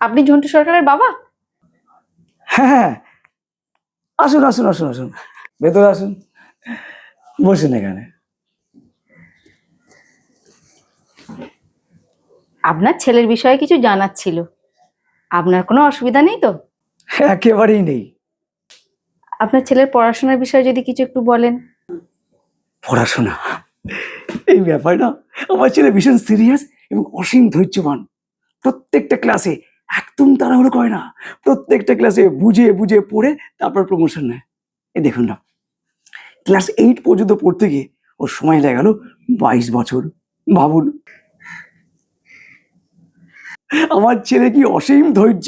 আপনি ঝন্টু সরকারের বাবা? হ্যাঁ হ্যাঁ, আসুন আসুন আসুন আসুন, ভেতরে আসুন, বসুন এখানে। আপনার ছেলের বিষয়ে কিছু জানার ছিল। আপনার কোনো অসুবিধা নেই তো? একেবারেই নেই। আপনার ছেলের পড়াশোনার বিষয়ে যদি কিছু একটু বলেন। পড়াশোনা, এই ব্যাপারটা, আমার ছেলে ভীষণ সিরিয়াস এবং অসীম ধৈর্যবান। প্রত্যেকটা ক্লাসে একদম তাড়াহুড়ো করে না, প্রত্যেকটা ক্লাসে বুঝে বুঝে পড়ে তারপর প্রমোশন নেয়। এই দেখুন না, ক্লাস 8 পর্যন্ত পড়তে গিয়ে ওর সময় লেগে গেল 22 বছর। ভাবুন, আমার ছেলে কি অসীম ধৈর্য!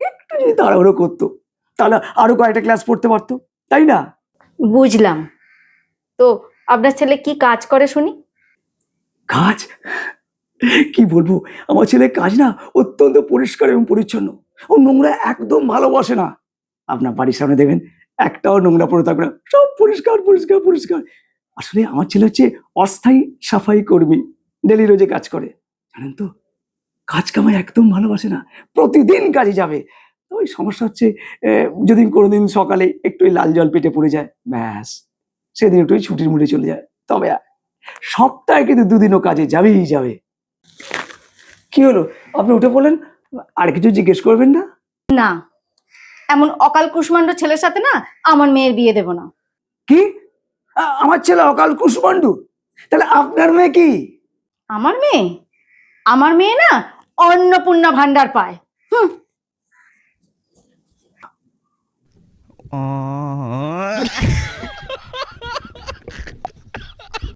একটু যদি তাড়াহুড়ো করতো তাহলে আরো কয়েকটা ক্লাস পড়তে পারতো, তাই না? বুঝলাম। তো আপনার ছেলে কি কাজ করে শুনি? কাজ, কি বলবো, আমার ছেলে কাজ না অত্যন্ত পরিষ্কার এবং পরিচ্ছন্ন। ও নোংরা একদম ভালোবাসে না। আপনার বাড়ির সামনে দেখবেন একটাও নোংরা পড়ে থাকবে না, সব পরিষ্কার পরিষ্কার পরিষ্কার। আসলে আমার ছেলে হচ্ছে অস্থায়ী সাফাই কর্মী, ডেলি রোজে কাজ করে, জানেন তো। কাজ কামাই একদম ভালোবাসে না, প্রতিদিন কাজে যাবে। তো ওই সমস্যা হচ্ছে, যদি কোনোদিন সকালে একটু লাল জল পেটে পড়ে যায়, ব্যাস সেদিন একটু ছুটির মুডে চলে যায়। তবে সপ্তাহে কিন্তু দুদিনও কাজে যাবেই যাবে। কি হলো, আপনি উঠে পড়লেন? আর কিছু জিজ্ঞেস করবেন না? না, এমন অকাল কুষ্মাণ্ড ছেলের সাথে না আমার মেয়ের বিয়ে দেব না। কি? আমার ছেলে অকাল কুষ্মাণ্ডু? তাহলে আপনার মেয়ে কি? আমার মেয়ে? আমার মেয়ে না অন্নপূর্ণা ভান্ডার পায়। হুম।